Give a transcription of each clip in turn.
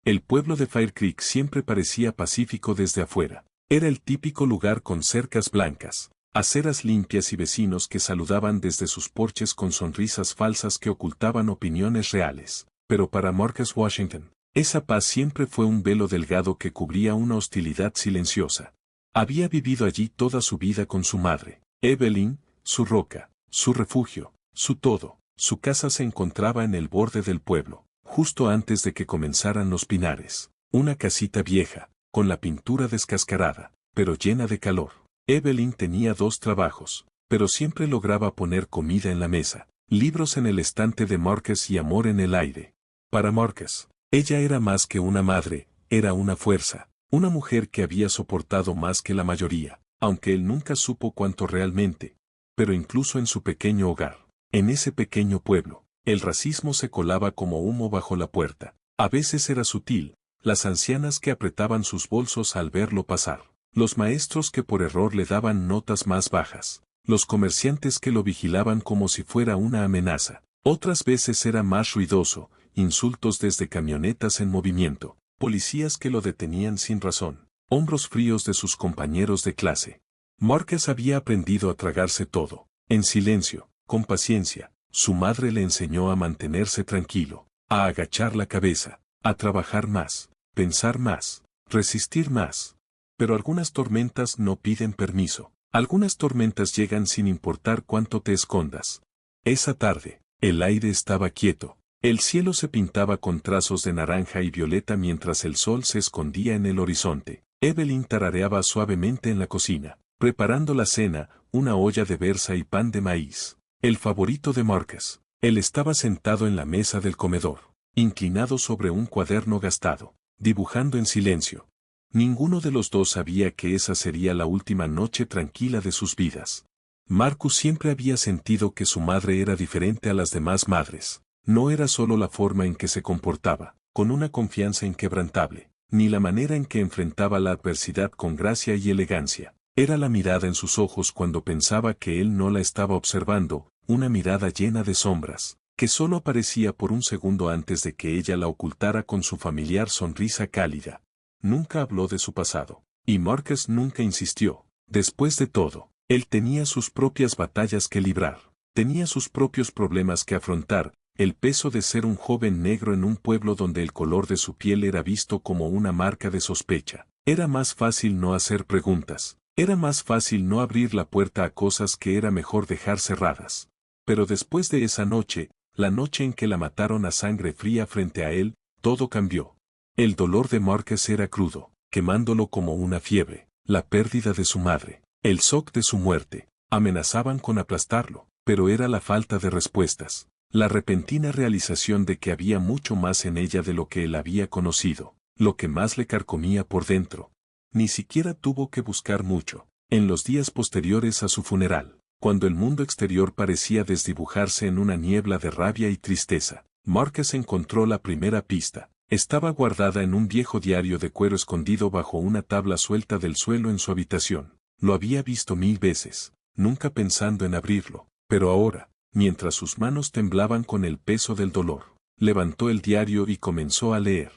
El pueblo de Fire Creek siempre parecía pacífico desde afuera. Era el típico lugar con cercas blancas, aceras limpias y vecinos que saludaban desde sus porches con sonrisas falsas que ocultaban opiniones reales. Pero para Marcus Washington, esa paz siempre fue un velo delgado que cubría una hostilidad silenciosa. Había vivido allí toda su vida con su madre, Evelyn, su roca, su refugio, su todo. Su casa se encontraba en el borde del pueblo, justo antes de que comenzaran los pinares. Una casita vieja, con la pintura descascarada, pero llena de calor. Evelyn tenía 2 trabajos, pero siempre lograba poner comida en la mesa, libros en el estante de Marcus y amor en el aire. Para Marcus, ella era más que una madre, era una fuerza, una mujer que había soportado más que la mayoría, aunque él nunca supo cuánto realmente. Pero incluso en su pequeño hogar, en ese pequeño pueblo, el racismo se colaba como humo bajo la puerta. A veces era sutil, las ancianas que apretaban sus bolsos al verlo pasar, los maestros que por error le daban notas más bajas, los comerciantes que lo vigilaban como si fuera una amenaza. Otras veces era más ruidoso, insultos desde camionetas en movimiento, policías que lo detenían sin razón, hombros fríos de sus compañeros de clase. Marcus había aprendido a tragarse todo, en silencio, con paciencia. Su madre le enseñó a mantenerse tranquilo, a agachar la cabeza, a trabajar más, pensar más, resistir más. Pero algunas tormentas no piden permiso. Algunas tormentas llegan sin importar cuánto te escondas. Esa tarde, el aire estaba quieto. El cielo se pintaba con trazos de naranja y violeta mientras el sol se escondía en el horizonte. Evelyn tarareaba suavemente en la cocina, preparando la cena, una olla de berza y pan de maíz. El favorito de Marcus. Él estaba sentado en la mesa del comedor, inclinado sobre un cuaderno gastado, dibujando en silencio. Ninguno de los dos sabía que esa sería la última noche tranquila de sus vidas. Marcus siempre había sentido que su madre era diferente a las demás madres. No era solo la forma en que se comportaba, con una confianza inquebrantable, ni la manera en que enfrentaba la adversidad con gracia y elegancia. Era la mirada en sus ojos cuando pensaba que él no la estaba observando, una mirada llena de sombras, que solo aparecía por un segundo antes de que ella la ocultara con su familiar sonrisa cálida. Nunca habló de su pasado, y Marcus nunca insistió. Después de todo, él tenía sus propias batallas que librar, tenía sus propios problemas que afrontar, el peso de ser un joven negro en un pueblo donde el color de su piel era visto como una marca de sospecha. Era más fácil no hacer preguntas. Era más fácil no abrir la puerta a cosas que era mejor dejar cerradas. Pero después de esa noche, la noche en que la mataron a sangre fría frente a él, todo cambió. El dolor de Marcus era crudo, quemándolo como una fiebre. La pérdida de su madre, el shock de su muerte, amenazaban con aplastarlo, pero era la falta de respuestas. La repentina realización de que había mucho más en ella de lo que él había conocido, lo que más le carcomía por dentro. Ni siquiera tuvo que buscar mucho. En los días posteriores a su funeral, cuando el mundo exterior parecía desdibujarse en una niebla de rabia y tristeza, Marcus encontró la primera pista. Estaba guardada en un viejo diario de cuero escondido bajo una tabla suelta del suelo en su habitación. Lo había visto 1000 veces, nunca pensando en abrirlo, pero ahora, mientras sus manos temblaban con el peso del dolor, levantó el diario y comenzó a leer.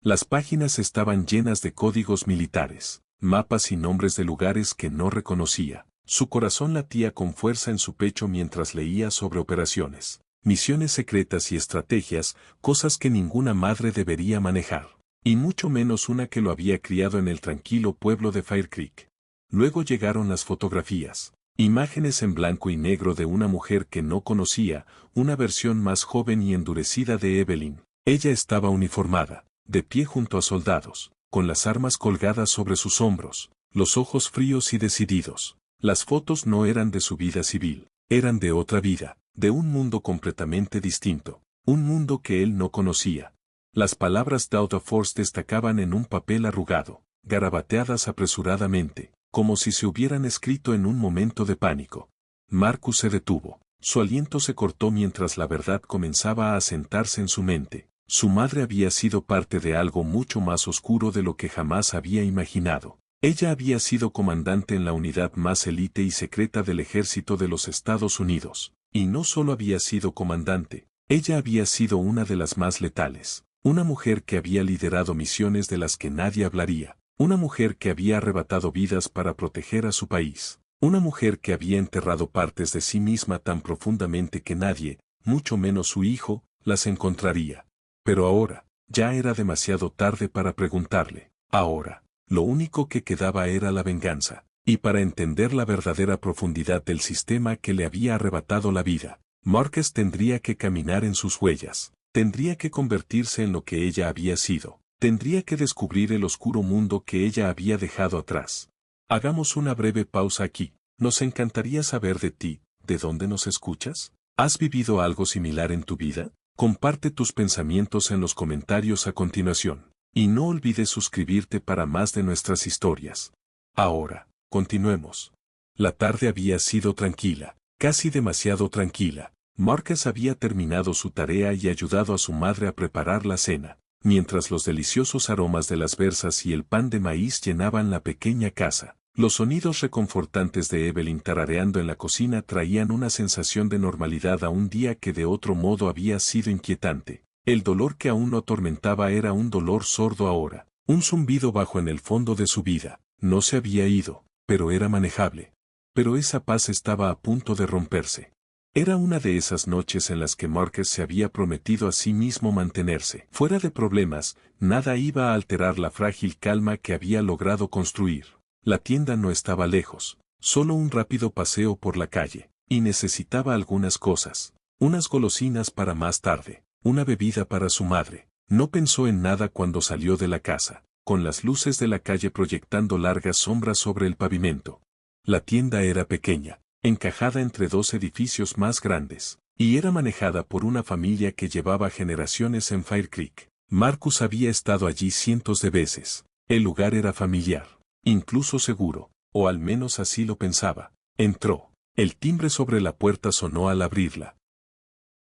Las páginas estaban llenas de códigos militares, mapas y nombres de lugares que no reconocía. Su corazón latía con fuerza en su pecho mientras leía sobre operaciones, misiones secretas y estrategias, cosas que ninguna madre debería manejar, y mucho menos una que lo había criado en el tranquilo pueblo de Fire Creek. Luego llegaron las fotografías, imágenes en blanco y negro de una mujer que no conocía, una versión más joven y endurecida de Evelyn. Ella estaba uniformada, de pie junto a soldados, con las armas colgadas sobre sus hombros, los ojos fríos y decididos. Las fotos no eran de su vida civil, eran de otra vida, de un mundo completamente distinto, un mundo que él no conocía. Las palabras Daughter Force destacaban en un papel arrugado, garabateadas apresuradamente, como si se hubieran escrito en un momento de pánico. Marcus se detuvo, su aliento se cortó mientras la verdad comenzaba a asentarse en su mente. Su madre había sido parte de algo mucho más oscuro de lo que jamás había imaginado. Ella había sido comandante en la unidad más élite y secreta del ejército de los Estados Unidos. Y no solo había sido comandante, ella había sido una de las más letales. Una mujer que había liderado misiones de las que nadie hablaría. Una mujer que había arrebatado vidas para proteger a su país. Una mujer que había enterrado partes de sí misma tan profundamente que nadie, mucho menos su hijo, las encontraría. Pero ahora, ya era demasiado tarde para preguntarle. Ahora, lo único que quedaba era la venganza. Y para entender la verdadera profundidad del sistema que le había arrebatado la vida, Marcus tendría que caminar en sus huellas. Tendría que convertirse en lo que ella había sido. Tendría que descubrir el oscuro mundo que ella había dejado atrás. Hagamos una breve pausa aquí. Nos encantaría saber de ti, ¿de dónde nos escuchas? ¿Has vivido algo similar en tu vida? Comparte tus pensamientos en los comentarios a continuación. Y no olvides suscribirte para más de nuestras historias. Ahora, continuemos. La tarde había sido tranquila, casi demasiado tranquila. Marcus había terminado su tarea y ayudado a su madre a preparar la cena, mientras los deliciosos aromas de las berzas y el pan de maíz llenaban la pequeña casa. Los sonidos reconfortantes de Evelyn tarareando en la cocina traían una sensación de normalidad a un día que de otro modo había sido inquietante. El dolor que aún lo atormentaba era un dolor sordo ahora, un zumbido bajo en el fondo de su vida. No se había ido, pero era manejable. Pero esa paz estaba a punto de romperse. Era una de esas noches en las que Marcus se había prometido a sí mismo mantenerse fuera de problemas, nada iba a alterar la frágil calma que había logrado construir. La tienda no estaba lejos, solo un rápido paseo por la calle, y necesitaba algunas cosas. Unas golosinas para más tarde, una bebida para su madre. No pensó en nada cuando salió de la casa, con las luces de la calle proyectando largas sombras sobre el pavimento. La tienda era pequeña, encajada entre dos edificios más grandes, y era manejada por una familia que llevaba generaciones en Fire Creek. Marcus había estado allí cientos de veces. El lugar era familiar, incluso seguro, o al menos así lo pensaba. Entró. El timbre sobre la puerta sonó al abrirla.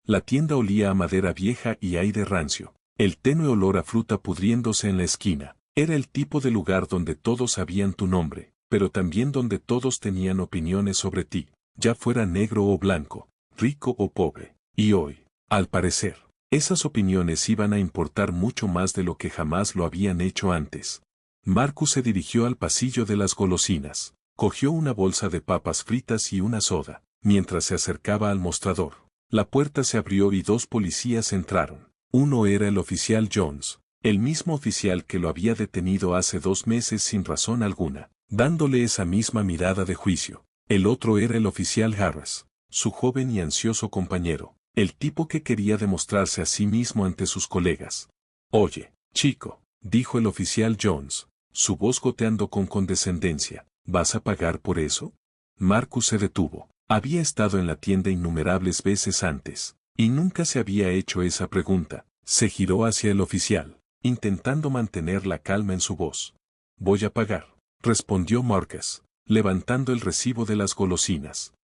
La tienda olía a madera vieja y aire rancio. El tenue olor a fruta pudriéndose en la esquina. Era el tipo de lugar donde todos sabían tu nombre, pero también donde todos tenían opiniones sobre ti, ya fuera negro o blanco, rico o pobre. Y hoy, al parecer, esas opiniones iban a importar mucho más de lo que jamás lo habían hecho antes. Marcus se dirigió al pasillo de las golosinas, cogió una bolsa de papas fritas y una soda, mientras se acercaba al mostrador. La puerta se abrió y dos policías entraron. Uno era el oficial Jones, el mismo oficial que lo había detenido hace 2 meses sin razón alguna, dándole esa misma mirada de juicio. El otro era el oficial Harris, su joven y ansioso compañero, el tipo que quería demostrarse a sí mismo ante sus colegas. Oye, chico, dijo el oficial Jones, su voz goteando con condescendencia, ¿vas a pagar por eso? Marcus se detuvo. Había estado en la tienda innumerables veces antes, y nunca se había hecho esa pregunta. Se giró hacia el oficial, intentando mantener la calma en su voz. Voy a pagar, respondió Marcus, levantando el recibo de las golosinas.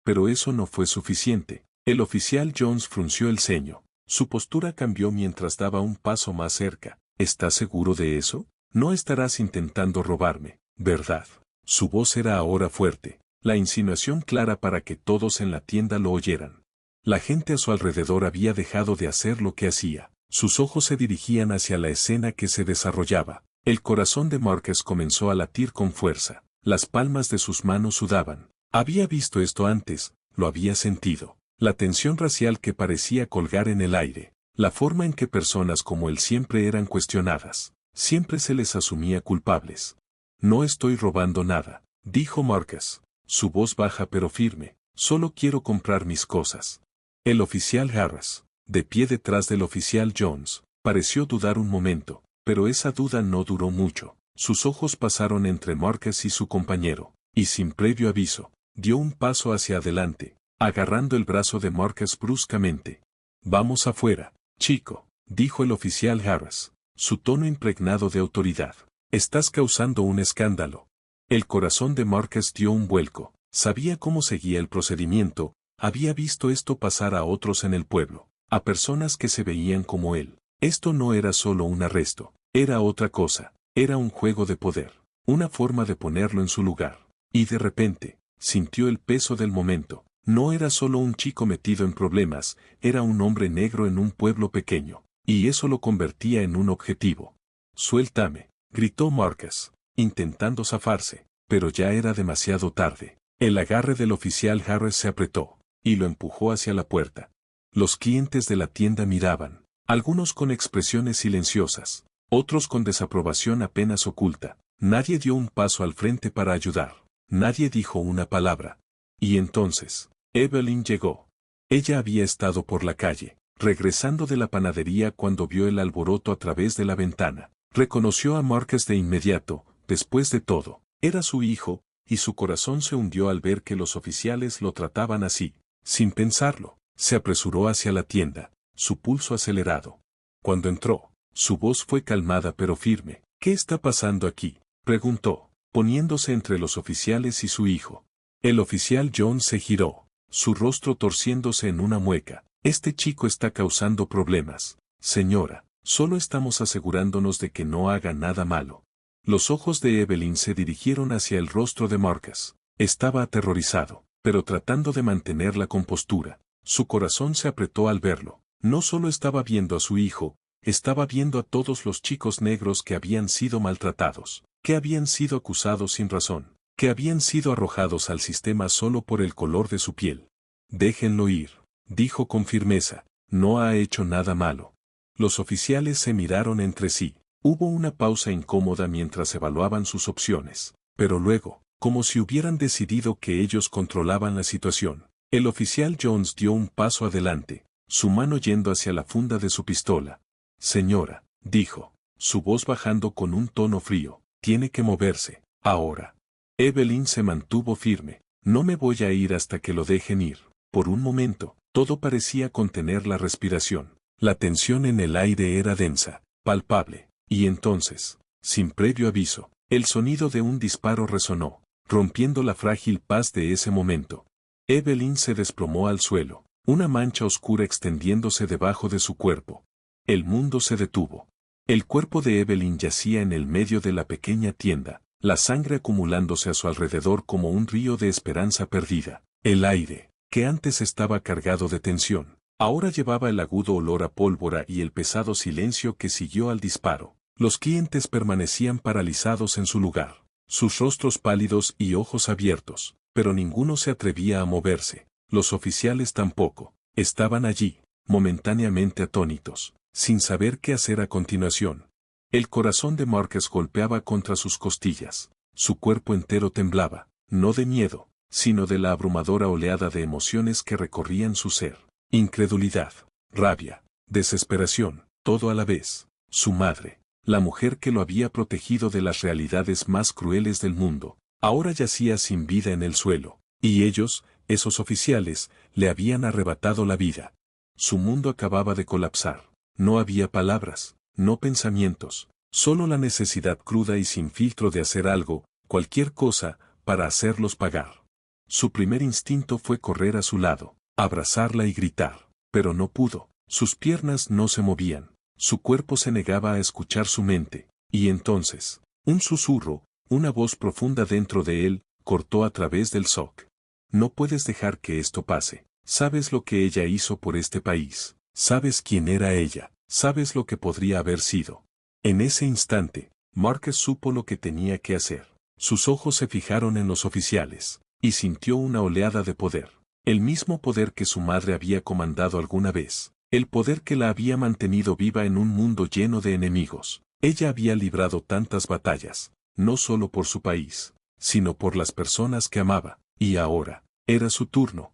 Pero eso no fue suficiente. El oficial Jones frunció el ceño. Su postura cambió mientras daba un paso más cerca. ¿Estás seguro de eso? No estarás intentando robarme, ¿verdad? Su voz era ahora fuerte, la insinuación clara para que todos en la tienda lo oyeran. La gente a su alrededor había dejado de hacer lo que hacía. Sus ojos se dirigían hacia la escena que se desarrollaba. El corazón de Marcus comenzó a latir con fuerza. Las palmas de sus manos sudaban. Había visto esto antes, lo había sentido. La tensión racial que parecía colgar en el aire. La forma en que personas como él siempre eran cuestionadas. Siempre se les asumía culpables. No estoy robando nada, dijo Marcus, su voz baja pero firme. Solo quiero comprar mis cosas. El oficial Harris, de pie detrás del oficial Jones, pareció dudar un momento, pero esa duda no duró mucho. Sus ojos pasaron entre Marcus y su compañero, y sin previo aviso, dio un paso hacia adelante, agarrando el brazo de Marcus bruscamente. Vamos afuera, chico, dijo el oficial Harris, su tono impregnado de autoridad. Estás causando un escándalo. El corazón de Marcus dio un vuelco, sabía cómo seguía el procedimiento, había visto esto pasar a otros en el pueblo, a personas que se veían como él. Esto no era solo un arresto, era otra cosa, era un juego de poder, una forma de ponerlo en su lugar. Y de repente, sintió el peso del momento. No era solo un chico metido en problemas, era un hombre negro en un pueblo pequeño. y eso lo convertía en un objetivo. «Suéltame», gritó Marcus, intentando zafarse, pero ya era demasiado tarde. El agarre del oficial Harris se apretó, y lo empujó hacia la puerta. Los clientes de la tienda miraban, algunos con expresiones silenciosas, otros con desaprobación apenas oculta. Nadie dio un paso al frente para ayudar. Nadie dijo una palabra. Y entonces, Evelyn llegó. Ella había estado por la calle, regresando de la panadería cuando vio el alboroto a través de la ventana. Reconoció a Marcus de inmediato, después de todo, era su hijo, y su corazón se hundió al ver que los oficiales lo trataban así. Sin pensarlo, se apresuró hacia la tienda, su pulso acelerado. Cuando entró, su voz fue calmada pero firme. «¿Qué está pasando aquí?», preguntó, poniéndose entre los oficiales y su hijo. El oficial John se giró, su rostro torciéndose en una mueca. «Este chico está causando problemas, señora. Solo estamos asegurándonos de que no haga nada malo». Los ojos de Evelyn se dirigieron hacia el rostro de Marcus. Estaba aterrorizado, pero tratando de mantener la compostura. Su corazón se apretó al verlo. No solo estaba viendo a su hijo, estaba viendo a todos los chicos negros que habían sido maltratados, que habían sido acusados sin razón, que habían sido arrojados al sistema solo por el color de su piel. «Déjenlo ir», dijo con firmeza, «no ha hecho nada malo». Los oficiales se miraron entre sí. Hubo una pausa incómoda mientras evaluaban sus opciones, pero luego, como si hubieran decidido que ellos controlaban la situación, el oficial Jones dio un paso adelante, su mano yendo hacia la funda de su pistola. «Señora», dijo, su voz bajando con un tono frío, «tiene que moverse, ahora». Evelyn se mantuvo firme. «No me voy a ir hasta que lo dejen ir». Por un momento, todo parecía contener la respiración. La tensión en el aire era densa, palpable. Y entonces, sin previo aviso, el sonido de un disparo resonó, rompiendo la frágil paz de ese momento. Evelyn se desplomó al suelo, una mancha oscura extendiéndose debajo de su cuerpo. El mundo se detuvo. El cuerpo de Evelyn yacía en el medio de la pequeña tienda, la sangre acumulándose a su alrededor como un río de esperanza perdida. El aire, que antes estaba cargado de tensión, ahora llevaba el agudo olor a pólvora y el pesado silencio que siguió al disparo. Los clientes permanecían paralizados en su lugar, sus rostros pálidos y ojos abiertos, pero ninguno se atrevía a moverse. Los oficiales tampoco. Estaban allí, momentáneamente atónitos, sin saber qué hacer a continuación. El corazón de Marcus golpeaba contra sus costillas. Su cuerpo entero temblaba, no de miedo, sino de la abrumadora oleada de emociones que recorrían su ser. Incredulidad, rabia, desesperación, todo a la vez. Su madre, la mujer que lo había protegido de las realidades más crueles del mundo, ahora yacía sin vida en el suelo, y ellos, esos oficiales, le habían arrebatado la vida. Su mundo acababa de colapsar. No había palabras, no pensamientos, solo la necesidad cruda y sin filtro de hacer algo, cualquier cosa, para hacerlos pagar. Su primer instinto fue correr a su lado, abrazarla y gritar, pero no pudo. Sus piernas no se movían, su cuerpo se negaba a escuchar su mente, y entonces, un susurro, una voz profunda dentro de él, cortó a través del shock. «No puedes dejar que esto pase. Sabes lo que ella hizo por este país. Sabes quién era ella. Sabes lo que podría haber sido». En ese instante, Marcus supo lo que tenía que hacer. Sus ojos se fijaron en los oficiales, y sintió una oleada de poder. El mismo poder que su madre había comandado alguna vez. El poder que la había mantenido viva en un mundo lleno de enemigos. Ella había librado tantas batallas, no solo por su país, sino por las personas que amaba, y ahora, era su turno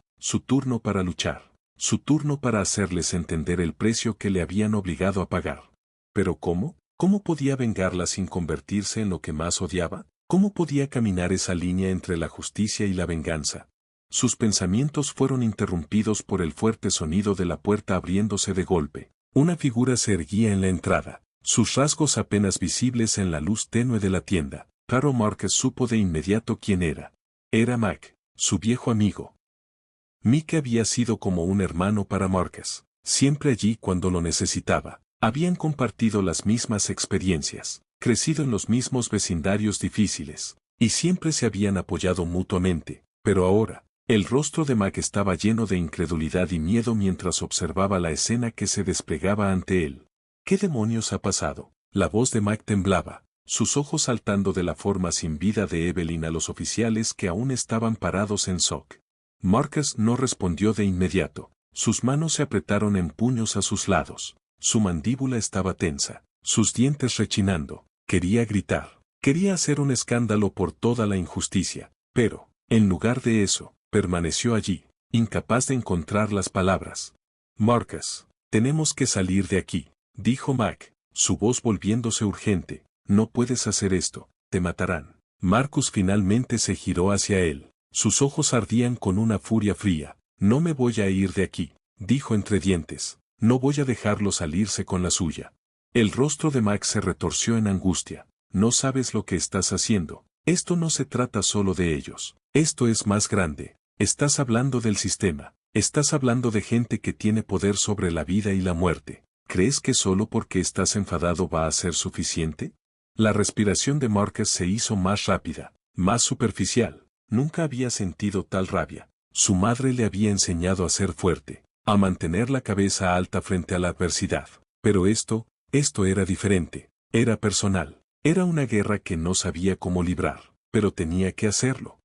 para luchar, su turno para hacerles entender el precio que le habían obligado a pagar. Pero ¿cómo? ¿Cómo podía vengarla sin convertirse en lo que más odiaba? ¿Cómo podía caminar esa línea entre la justicia y la venganza? Sus pensamientos fueron interrumpidos por el fuerte sonido de la puerta abriéndose de golpe. Una figura se erguía en la entrada, sus rasgos apenas visibles en la luz tenue de la tienda. Claro, Marcus supo de inmediato quién era. Era Mac, su viejo amigo. Mick había sido como un hermano para Marcus, siempre allí cuando lo necesitaba. Habían compartido las mismas experiencias, crecido en los mismos vecindarios difíciles, y siempre se habían apoyado mutuamente. Pero ahora, el rostro de Mac estaba lleno de incredulidad y miedo mientras observaba la escena que se desplegaba ante él. ¿Qué demonios ha pasado? La voz de Mac temblaba, sus ojos saltando de la forma sin vida de Evelyn a los oficiales que aún estaban parados en shock. Marcus no respondió de inmediato. Sus manos se apretaron en puños a sus lados. Su mandíbula estaba tensa, sus dientes rechinando. Quería gritar. Quería hacer un escándalo por toda la injusticia. Pero, en lugar de eso, permaneció allí, incapaz de encontrar las palabras. Marcus, tenemos que salir de aquí, dijo Mac, su voz volviéndose urgente. No puedes hacer esto, te matarán. Marcus finalmente se giró hacia él. Sus ojos ardían con una furia fría. No me voy a ir de aquí, dijo entre dientes. No voy a dejarlo salirse con la suya. El rostro de Mac se retorció en angustia. No sabes lo que estás haciendo. Esto no se trata solo de ellos. Esto es más grande. Estás hablando del sistema. Estás hablando de gente que tiene poder sobre la vida y la muerte. ¿Crees que solo porque estás enfadado va a ser suficiente? La respiración de Marcus se hizo más rápida, más superficial. Nunca había sentido tal rabia. Su madre le había enseñado a ser fuerte, a mantener la cabeza alta frente a la adversidad. Pero esto era diferente. Era personal. Era una guerra que no sabía cómo librar, pero tenía que hacerlo.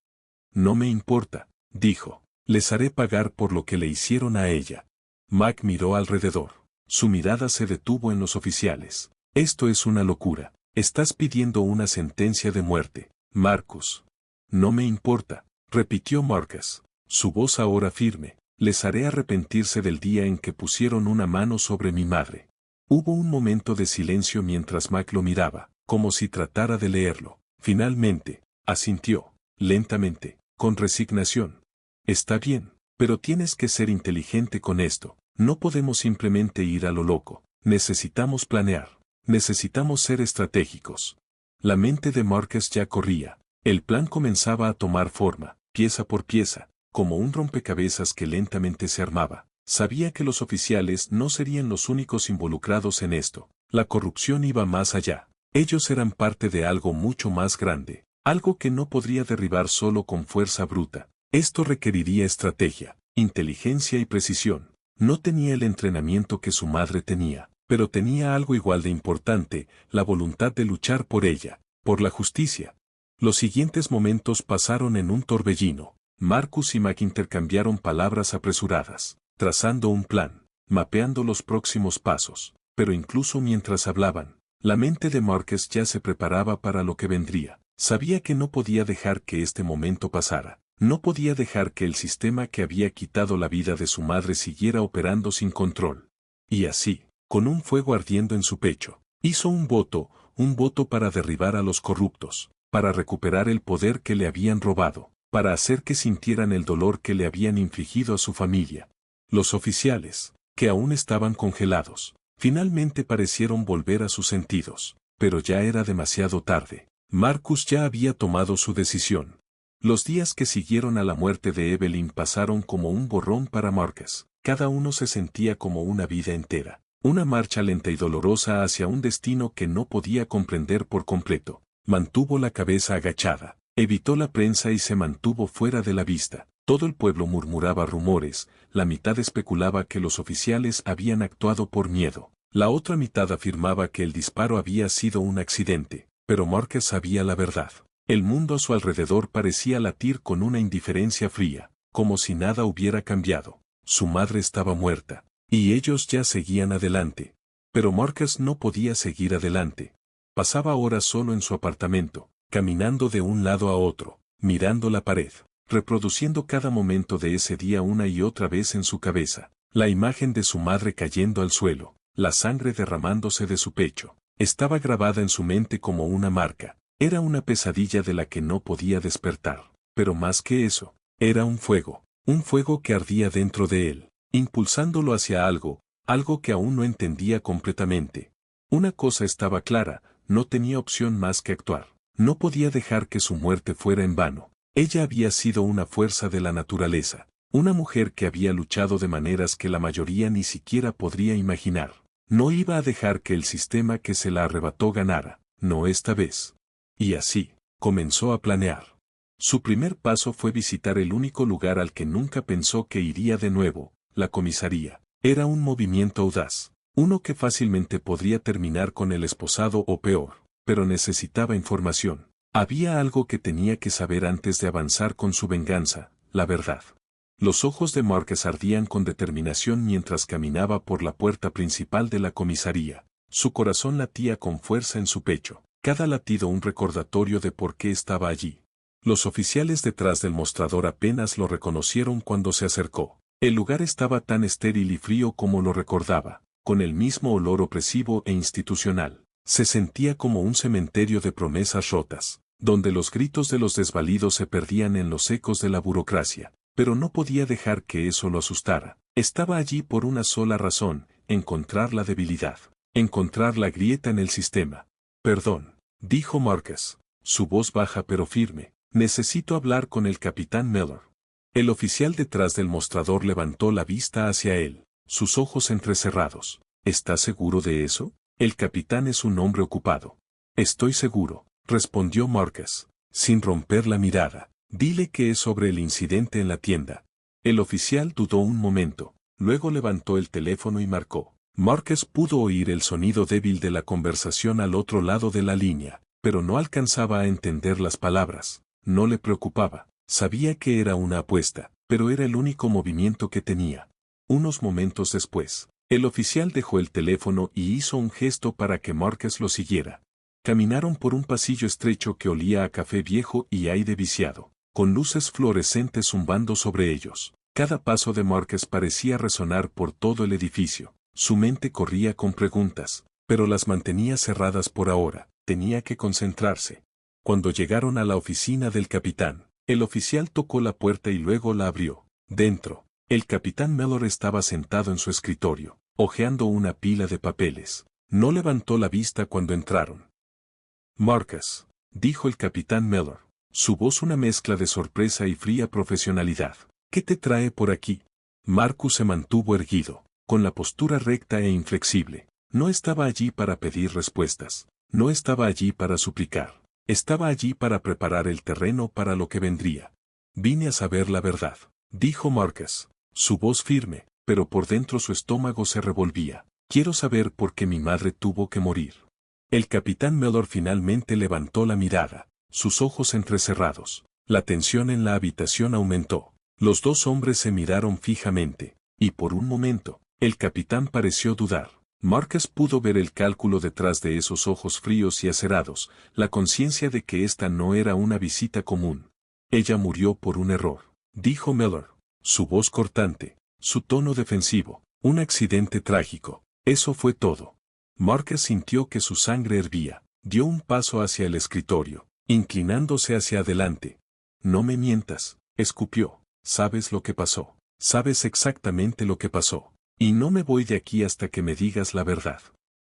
No me importa, dijo. Les haré pagar por lo que le hicieron a ella. Mac miró alrededor. Su mirada se detuvo en los oficiales. Esto es una locura. Estás pidiendo una sentencia de muerte, Marcus. No me importa, repitió Marcus. Su voz ahora firme. Les haré arrepentirse del día en que pusieron una mano sobre mi madre. Hubo un momento de silencio mientras Mac lo miraba, como si tratara de leerlo. Finalmente, asintió, lentamente, con resignación. Está bien, pero tienes que ser inteligente con esto. No podemos simplemente ir a lo loco. Necesitamos planear. Necesitamos ser estratégicos. La mente de Marcus ya corría. El plan comenzaba a tomar forma, pieza por pieza, como un rompecabezas que lentamente se armaba. Sabía que los oficiales no serían los únicos involucrados en esto. La corrupción iba más allá. Ellos eran parte de algo mucho más grande, algo que no podría derribar solo con fuerza bruta. Esto requeriría estrategia, inteligencia y precisión. No tenía el entrenamiento que su madre tenía, pero tenía algo igual de importante, la voluntad de luchar por ella, por la justicia. Los siguientes momentos pasaron en un torbellino. Marcus y Mac intercambiaron palabras apresuradas, trazando un plan, mapeando los próximos pasos, pero incluso mientras hablaban, la mente de Marcus ya se preparaba para lo que vendría. Sabía que no podía dejar que este momento pasara. No podía dejar que el sistema que había quitado la vida de su madre siguiera operando sin control. Y así, con un fuego ardiendo en su pecho, hizo un voto para derribar a los corruptos, para recuperar el poder que le habían robado, para hacer que sintieran el dolor que le habían infligido a su familia. Los oficiales, que aún estaban congelados, finalmente parecieron volver a sus sentidos, pero ya era demasiado tarde. Marcus ya había tomado su decisión. Los días que siguieron a la muerte de Evelyn pasaron como un borrón para Marcus. Cada uno se sentía como una vida entera, una marcha lenta y dolorosa hacia un destino que no podía comprender por completo. Mantuvo la cabeza agachada, evitó la prensa y se mantuvo fuera de la vista. Todo el pueblo murmuraba rumores, la mitad especulaba que los oficiales habían actuado por miedo, la otra mitad afirmaba que el disparo había sido un accidente, pero Marcus sabía la verdad. El mundo a su alrededor parecía latir con una indiferencia fría, como si nada hubiera cambiado. Su madre estaba muerta, y ellos ya seguían adelante. Pero Marcus no podía seguir adelante. Pasaba horas solo en su apartamento, caminando de un lado a otro, mirando la pared, reproduciendo cada momento de ese día una y otra vez en su cabeza. La imagen de su madre cayendo al suelo, la sangre derramándose de su pecho, estaba grabada en su mente como una marca. Era una pesadilla de la que no podía despertar, pero más que eso, era un fuego que ardía dentro de él, impulsándolo hacia algo que aún no entendía completamente. Una cosa estaba clara, no tenía opción más que actuar. No podía dejar que su muerte fuera en vano. Ella había sido una fuerza de la naturaleza, una mujer que había luchado de maneras que la mayoría ni siquiera podría imaginar. No iba a dejar que el sistema que se la arrebató ganara, no esta vez. Y así, comenzó a planear. Su primer paso fue visitar el único lugar al que nunca pensó que iría de nuevo, la comisaría. Era un movimiento audaz, Uno que fácilmente podría terminar con el esposado o peor, pero necesitaba información. Había algo que tenía que saber antes de avanzar con su venganza, la verdad. Los ojos de Marcus ardían con determinación mientras caminaba por la puerta principal de la comisaría. Su corazón latía con fuerza en su pecho, cada latido un recordatorio de por qué estaba allí. Los oficiales detrás del mostrador apenas lo reconocieron cuando se acercó. El lugar estaba tan estéril y frío como lo recordaba, con el mismo olor opresivo e institucional. Se sentía como un cementerio de promesas rotas, donde los gritos de los desvalidos se perdían en los ecos de la burocracia. Pero no podía dejar que eso lo asustara. Estaba allí por una sola razón: encontrar la debilidad, encontrar la grieta en el sistema. Perdón, dijo Marcus, su voz baja pero firme. Necesito hablar con el capitán Miller. El oficial detrás del mostrador levantó la vista hacia él, sus ojos entrecerrados. ¿Estás seguro de eso? El capitán es un hombre ocupado. Estoy seguro, respondió Marcus, sin romper la mirada. Dile que es sobre el incidente en la tienda. El oficial dudó un momento, luego levantó el teléfono y marcó. Marcus pudo oír el sonido débil de la conversación al otro lado de la línea, pero no alcanzaba a entender las palabras. No le preocupaba, sabía que era una apuesta, pero era el único movimiento que tenía. Unos momentos después, el oficial dejó el teléfono y hizo un gesto para que Marcus lo siguiera. Caminaron por un pasillo estrecho que olía a café viejo y aire viciado, con luces fluorescentes zumbando sobre ellos. Cada paso de Marcus parecía resonar por todo el edificio. Su mente corría con preguntas, pero las mantenía cerradas por ahora. Tenía que concentrarse. Cuando llegaron a la oficina del capitán, el oficial tocó la puerta y luego la abrió. Dentro, el capitán Miller estaba sentado en su escritorio, hojeando una pila de papeles. No levantó la vista cuando entraron. Marcus, dijo el capitán Miller, su voz una mezcla de sorpresa y fría profesionalidad. ¿Qué te trae por aquí? Marcus se mantuvo erguido, con la postura recta e inflexible. No estaba allí para pedir respuestas, no estaba allí para suplicar, estaba allí para preparar el terreno para lo que vendría. Vine a saber la verdad, dijo Marcus, su voz firme, pero por dentro su estómago se revolvía. Quiero saber por qué mi madre tuvo que morir. El capitán Miller finalmente levantó la mirada, sus ojos entrecerrados. La tensión en la habitación aumentó. Los dos hombres se miraron fijamente, y por un momento, el capitán pareció dudar. Marcus pudo ver el cálculo detrás de esos ojos fríos y acerados, la conciencia de que esta no era una visita común. Ella murió por un error, dijo Miller, su voz cortante, su tono defensivo. Un accidente trágico. Eso fue todo. Marcus sintió que su sangre hervía. Dio un paso hacia el escritorio, inclinándose hacia adelante. No me mientas, escupió. Sabes lo que pasó. Sabes exactamente lo que pasó. Y no me voy de aquí hasta que me digas la verdad.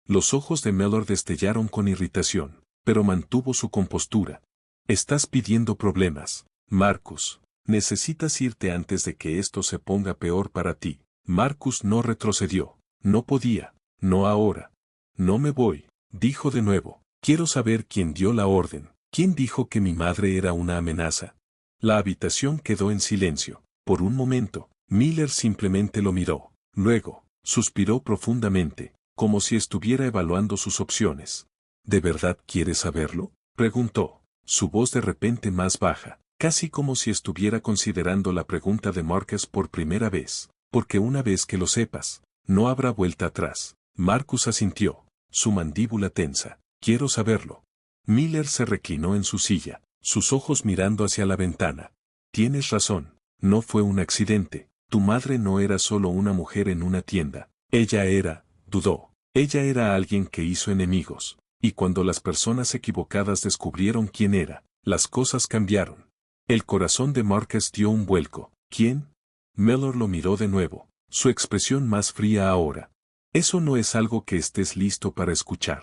Los ojos de Miller destellaron con irritación, pero mantuvo su compostura. Estás pidiendo problemas, Marcus. Necesitas irte antes de que esto se ponga peor para ti. Marcus no retrocedió. No podía. No ahora. No me voy, dijo de nuevo. Quiero saber quién dio la orden. ¿Quién dijo que mi madre era una amenaza? La habitación quedó en silencio. Por un momento, Miller simplemente lo miró. Luego, suspiró profundamente, como si estuviera evaluando sus opciones. ¿De verdad quieres saberlo?, preguntó, su voz de repente más baja, casi como si estuviera considerando la pregunta de Marcus por primera vez. Porque una vez que lo sepas, no habrá vuelta atrás. Marcus asintió, su mandíbula tensa. Quiero saberlo. Miller se reclinó en su silla, sus ojos mirando hacia la ventana. Tienes razón, no fue un accidente. Tu madre no era solo una mujer en una tienda. Ella era, dudó, ella era alguien que hizo enemigos. Y cuando las personas equivocadas descubrieron quién era, las cosas cambiaron. El corazón de Marcus dio un vuelco. ¿Quién? Miller lo miró de nuevo, su expresión más fría ahora. Eso no es algo que estés listo para escuchar.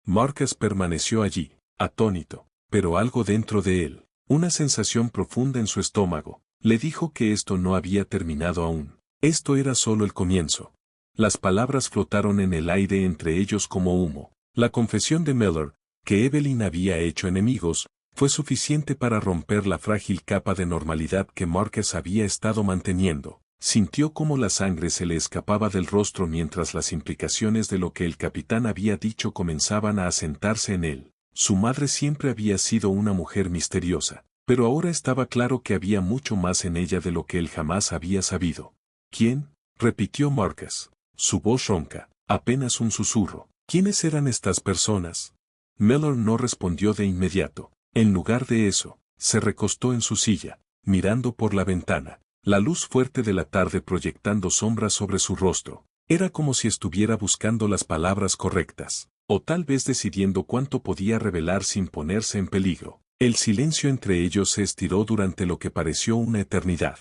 Marcus permaneció allí, atónito, pero algo dentro de él, una sensación profunda en su estómago, le dijo que esto no había terminado aún. Esto era solo el comienzo. Las palabras flotaron en el aire entre ellos como humo. La confesión de Miller, que Evelyn había hecho enemigos, fue suficiente para romper la frágil capa de normalidad que Marcus había estado manteniendo. Sintió cómo la sangre se le escapaba del rostro mientras las implicaciones de lo que el capitán había dicho comenzaban a asentarse en él. Su madre siempre había sido una mujer misteriosa, pero ahora estaba claro que había mucho más en ella de lo que él jamás había sabido. ¿Quién? Repitió Marcus. Su voz ronca, apenas un susurro. ¿Quiénes eran estas personas? Mellor no respondió de inmediato. En lugar de eso, se recostó en su silla, mirando por la ventana, la luz fuerte de la tarde proyectando sombras sobre su rostro. Era como si estuviera buscando las palabras correctas, o tal vez decidiendo cuánto podía revelar sin ponerse en peligro. El silencio entre ellos se estiró durante lo que pareció una eternidad.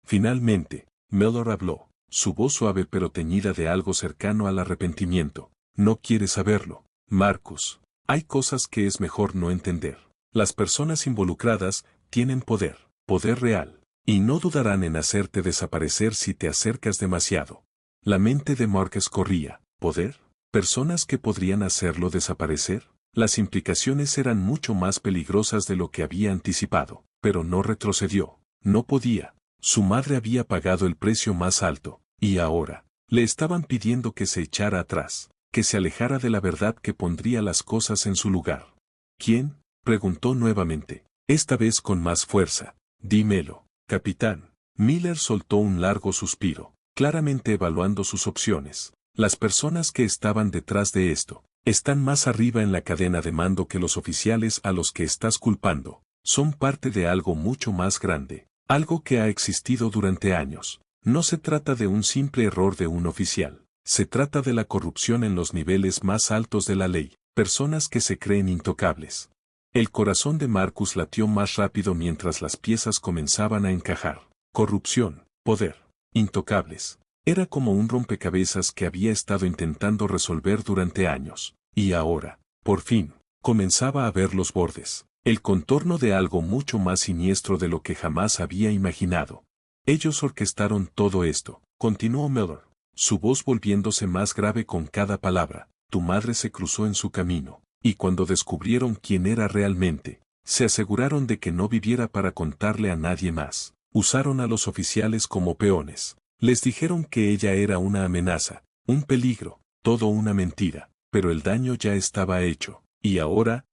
Finalmente, Mellor habló, su voz suave pero teñida de algo cercano al arrepentimiento. No quieres saberlo, Marcus. Hay cosas que es mejor no entender. Las personas involucradas tienen poder, poder real, y no dudarán en hacerte desaparecer si te acercas demasiado. La mente de Marcus corría. ¿Poder? ¿Personas que podrían hacerlo desaparecer? Las implicaciones eran mucho más peligrosas de lo que había anticipado, pero no retrocedió. No podía. Su madre había pagado el precio más alto, y ahora, le estaban pidiendo que se echara atrás, que se alejara de la verdad que pondría las cosas en su lugar. ¿Quién? Preguntó nuevamente, esta vez con más fuerza. Dímelo, capitán. Miller soltó un largo suspiro, claramente evaluando sus opciones. Las personas que estaban detrás de esto, están más arriba en la cadena de mando que los oficiales a los que estás culpando. Son parte de algo mucho más grande, algo que ha existido durante años. No se trata de un simple error de un oficial. Se trata de la corrupción en los niveles más altos de la ley, personas que se creen intocables. El corazón de Marcus latió más rápido mientras las piezas comenzaban a encajar. Corrupción, poder, intocables. Era como un rompecabezas que había estado intentando resolver durante años, y ahora, por fin, comenzaba a ver los bordes, el contorno de algo mucho más siniestro de lo que jamás había imaginado. Ellos orquestaron todo esto, continuó Mellor, su voz volviéndose más grave con cada palabra. Tu madre se cruzó en su camino, y cuando descubrieron quién era realmente, se aseguraron de que no viviera para contarle a nadie más. Usaron a los oficiales como peones. Les dijeron que ella era una amenaza, un peligro, todo una mentira, pero el daño ya estaba hecho, y ahora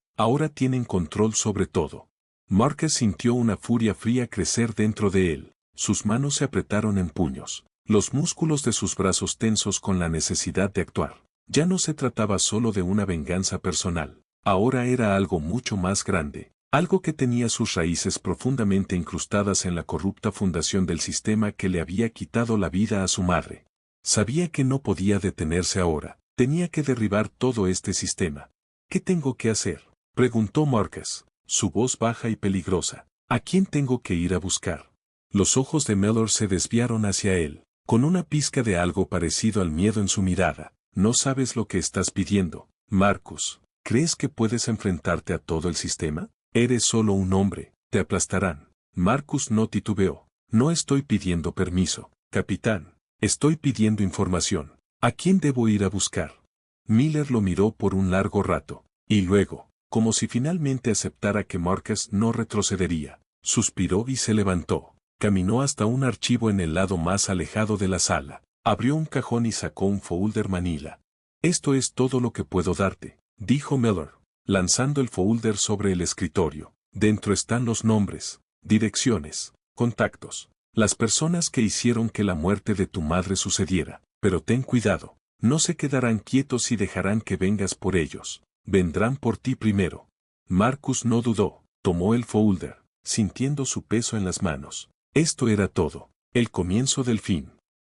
tienen control sobre todo. Marcus sintió una furia fría crecer dentro de él, sus manos se apretaron en puños, los músculos de sus brazos tensos con la necesidad de actuar. Ya no se trataba solo de una venganza personal, ahora era algo mucho más grande. Algo que tenía sus raíces profundamente incrustadas en la corrupta fundación del sistema que le había quitado la vida a su madre. Sabía que no podía detenerse ahora, tenía que derribar todo este sistema. ¿Qué tengo que hacer? Preguntó Marcus, su voz baja y peligrosa. ¿A quién tengo que ir a buscar? Los ojos de Mellor se desviaron hacia él, con una pizca de algo parecido al miedo en su mirada. No sabes lo que estás pidiendo, Marcus. ¿Crees que puedes enfrentarte a todo el sistema? Eres solo un hombre, te aplastarán. Marcus no titubeó. No estoy pidiendo permiso, capitán. Estoy pidiendo información. ¿A quién debo ir a buscar? Miller lo miró por un largo rato, y luego, como si finalmente aceptara que Marcus no retrocedería, suspiró y se levantó. Caminó hasta un archivo en el lado más alejado de la sala. Abrió un cajón y sacó un folder manila. Esto es todo lo que puedo darte, dijo Mellor, lanzando el folder sobre el escritorio. Dentro están los nombres, direcciones, contactos, las personas que hicieron que la muerte de tu madre sucediera. Pero ten cuidado, no se quedarán quietos y dejarán que vengas por ellos. Vendrán por ti primero. Marcus no dudó, tomó el folder, sintiendo su peso en las manos. Esto era todo, el comienzo del fin.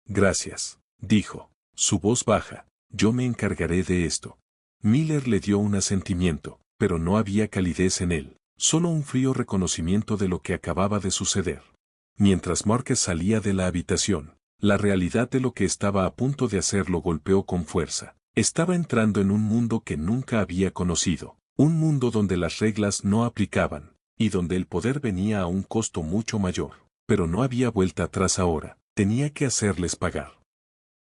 Gracias, dijo, su voz baja, yo me encargaré de esto. Miller le dio un asentimiento, pero no había calidez en él, solo un frío reconocimiento de lo que acababa de suceder. Mientras Marcus salía de la habitación, la realidad de lo que estaba a punto de hacer lo golpeó con fuerza. Estaba entrando en un mundo que nunca había conocido, un mundo donde las reglas no aplicaban, y donde el poder venía a un costo mucho mayor. Pero no había vuelta atrás ahora, tenía que hacerles pagar.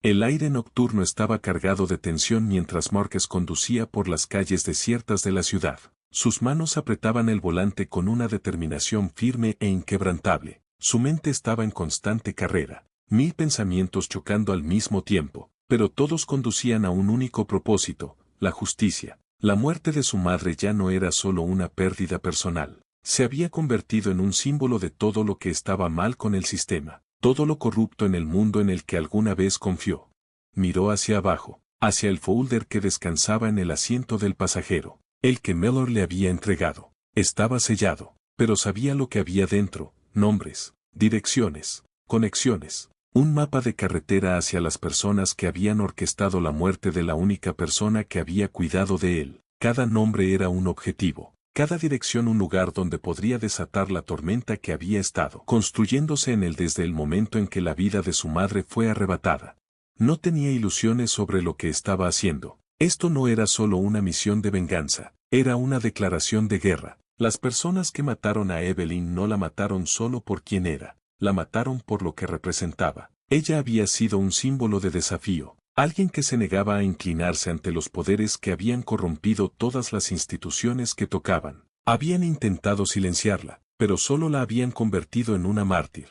El aire nocturno estaba cargado de tensión mientras Marcus conducía por las calles desiertas de la ciudad. Sus manos apretaban el volante con una determinación firme e inquebrantable. Su mente estaba en constante carrera. 1000 pensamientos chocando al mismo tiempo, pero todos conducían a un único propósito, la justicia. La muerte de su madre ya no era solo una pérdida personal. Se había convertido en un símbolo de todo lo que estaba mal con el sistema, todo lo corrupto en el mundo en el que alguna vez confió. Miró hacia abajo, hacia el folder que descansaba en el asiento del pasajero, el que Mellor le había entregado. Estaba sellado, pero sabía lo que había dentro: nombres, direcciones, conexiones, un mapa de carretera hacia las personas que habían orquestado la muerte de la única persona que había cuidado de él. Cada nombre era un objetivo, cada dirección un lugar donde podría desatar la tormenta que había estado construyéndose en él desde el momento en que la vida de su madre fue arrebatada. No tenía ilusiones sobre lo que estaba haciendo. Esto no era solo una misión de venganza, era una declaración de guerra. Las personas que mataron a Evelyn no la mataron solo por quien era, la mataron por lo que representaba. Ella había sido un símbolo de desafío, alguien que se negaba a inclinarse ante los poderes que habían corrompido todas las instituciones que tocaban. Habían intentado silenciarla, pero solo la habían convertido en una mártir.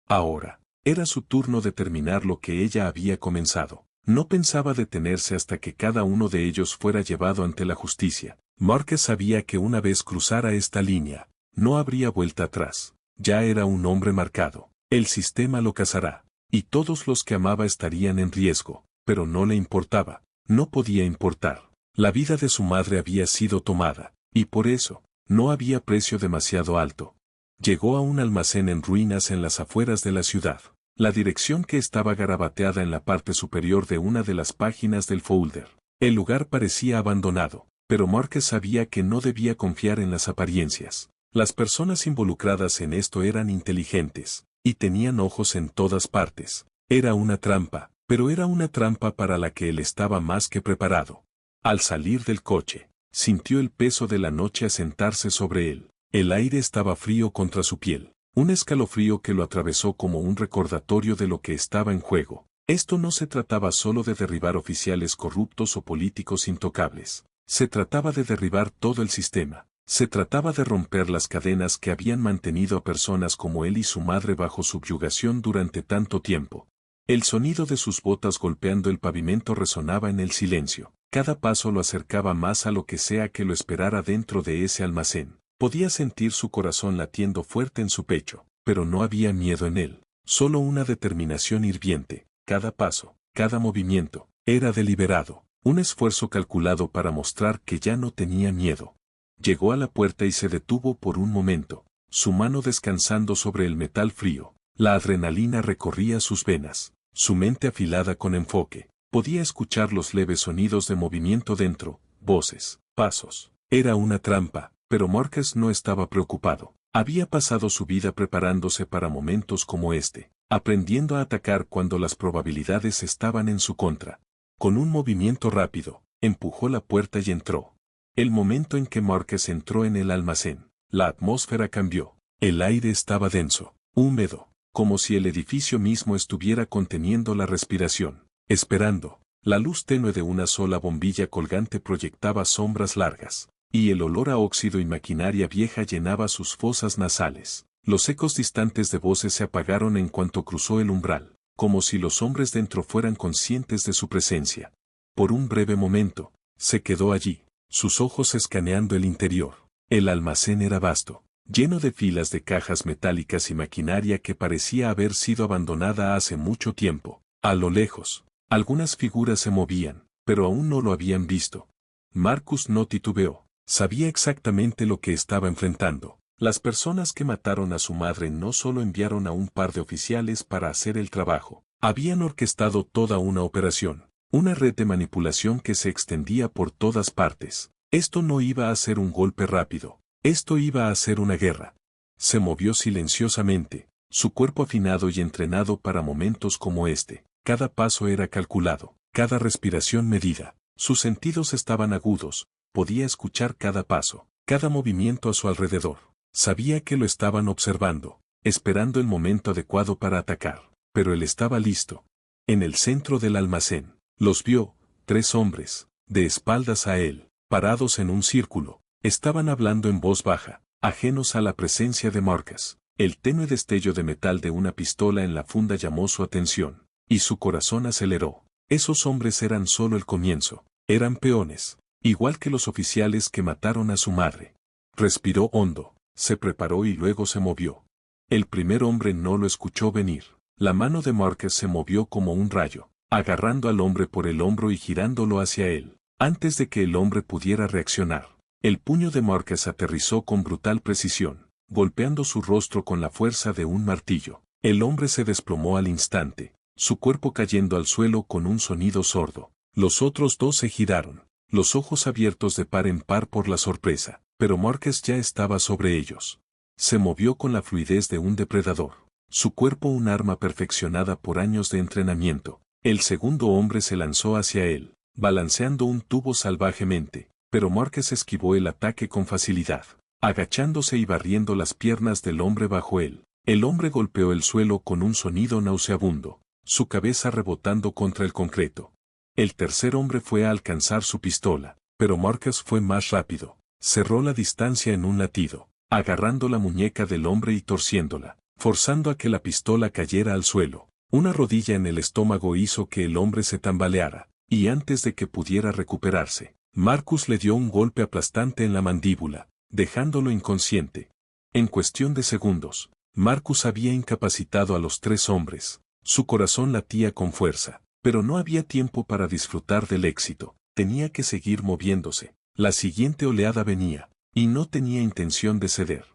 Ahora, era su turno de terminar lo que ella había comenzado. No pensaba detenerse hasta que cada uno de ellos fuera llevado ante la justicia. Marcus sabía que una vez cruzara esta línea, no habría vuelta atrás. Ya era un hombre marcado. El sistema lo cazará, y todos los que amaba estarían en riesgo, pero no le importaba, no podía importar. La vida de su madre había sido tomada, y por eso, no había precio demasiado alto. Llegó a un almacén en ruinas en las afueras de la ciudad. La dirección que estaba garabateada en la parte superior de una de las páginas del folder. El lugar parecía abandonado, pero Marcus sabía que no debía confiar en las apariencias. Las personas involucradas en esto eran inteligentes, y tenían ojos en todas partes. Era una trampa, pero era una trampa para la que él estaba más que preparado. Al salir del coche, sintió el peso de la noche asentarse sobre él. El aire estaba frío contra su piel. Un escalofrío que lo atravesó como un recordatorio de lo que estaba en juego. Esto no se trataba solo de derribar oficiales corruptos o políticos intocables. Se trataba de derribar todo el sistema. Se trataba de romper las cadenas que habían mantenido a personas como él y su madre bajo subyugación durante tanto tiempo. El sonido de sus botas golpeando el pavimento resonaba en el silencio. Cada paso lo acercaba más a lo que sea que lo esperara dentro de ese almacén. Podía sentir su corazón latiendo fuerte en su pecho, pero no había miedo en él, solo una determinación hirviente. Cada paso, cada movimiento, era deliberado, un esfuerzo calculado para mostrar que ya no tenía miedo. Llegó a la puerta y se detuvo por un momento, su mano descansando sobre el metal frío. La adrenalina recorría sus venas, su mente afilada con enfoque. Podía escuchar los leves sonidos de movimiento dentro, voces, pasos. Era una trampa. Pero Marcus no estaba preocupado. Había pasado su vida preparándose para momentos como este, aprendiendo a atacar cuando las probabilidades estaban en su contra. Con un movimiento rápido, empujó la puerta y entró. El momento en que Marcus entró en el almacén, la atmósfera cambió. El aire estaba denso, húmedo, como si el edificio mismo estuviera conteniendo la respiración, esperando. La luz tenue de una sola bombilla colgante proyectaba sombras largas. Y el olor a óxido y maquinaria vieja llenaba sus fosas nasales. Los ecos distantes de voces se apagaron en cuanto cruzó el umbral, como si los hombres dentro fueran conscientes de su presencia. Por un breve momento, se quedó allí, sus ojos escaneando el interior. El almacén era vasto, lleno de filas de cajas metálicas y maquinaria que parecía haber sido abandonada hace mucho tiempo. A lo lejos, algunas figuras se movían, pero aún no lo habían visto. Marcus no titubeó. Sabía exactamente lo que estaba enfrentando. Las personas que mataron a su madre no solo enviaron a un par de oficiales para hacer el trabajo, habían orquestado toda una operación, una red de manipulación que se extendía por todas partes. Esto no iba a ser un golpe rápido, esto iba a ser una guerra. Se movió silenciosamente, su cuerpo afinado y entrenado para momentos como este. Cada paso era calculado, cada respiración medida. Sus sentidos estaban agudos. Podía escuchar cada paso, cada movimiento a su alrededor. Sabía que lo estaban observando, esperando el momento adecuado para atacar. Pero él estaba listo. En el centro del almacén, los vio, 3 hombres, de espaldas a él, parados en un círculo. Estaban hablando en voz baja, ajenos a la presencia de Marcus. El tenue destello de metal de una pistola en la funda llamó su atención, y su corazón aceleró. Esos hombres eran solo el comienzo, eran peones, igual que los oficiales que mataron a su madre. Respiró hondo, se preparó y luego se movió. El primer hombre no lo escuchó venir. La mano de Marcus se movió como un rayo, agarrando al hombre por el hombro y girándolo hacia él. Antes de que el hombre pudiera reaccionar, el puño de Marcus aterrizó con brutal precisión, golpeando su rostro con la fuerza de un martillo. El hombre se desplomó al instante, su cuerpo cayendo al suelo con un sonido sordo. Los otros dos se giraron, los ojos abiertos de par en par por la sorpresa, pero Marcus ya estaba sobre ellos. Se movió con la fluidez de un depredador, su cuerpo un arma perfeccionada por años de entrenamiento. El segundo hombre se lanzó hacia él, balanceando un tubo salvajemente, pero Marcus esquivó el ataque con facilidad, agachándose y barriendo las piernas del hombre bajo él. El hombre golpeó el suelo con un sonido nauseabundo, su cabeza rebotando contra el concreto. El tercer hombre fue a alcanzar su pistola, pero Marcus fue más rápido. Cerró la distancia en un latido, agarrando la muñeca del hombre y torciéndola, forzando a que la pistola cayera al suelo. Una rodilla en el estómago hizo que el hombre se tambaleara, y antes de que pudiera recuperarse, Marcus le dio un golpe aplastante en la mandíbula, dejándolo inconsciente. En cuestión de segundos, Marcus había incapacitado a los tres hombres. Su corazón latía con fuerza, pero no había tiempo para disfrutar del éxito. Tenía que seguir moviéndose. La siguiente oleada venía, y no tenía intención de ceder.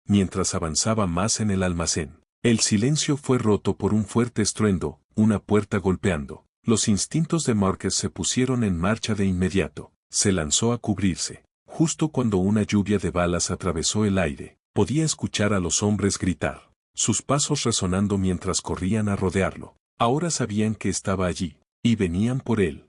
Mientras avanzaba más en el almacén, el silencio fue roto por un fuerte estruendo, una puerta golpeando. Los instintos de Marcus se pusieron en marcha de inmediato. Se lanzó a cubrirse. Justo cuando una lluvia de balas atravesó el aire, podía escuchar a los hombres gritar, sus pasos resonando mientras corrían a rodearlo. Ahora sabían que estaba allí, y venían por él.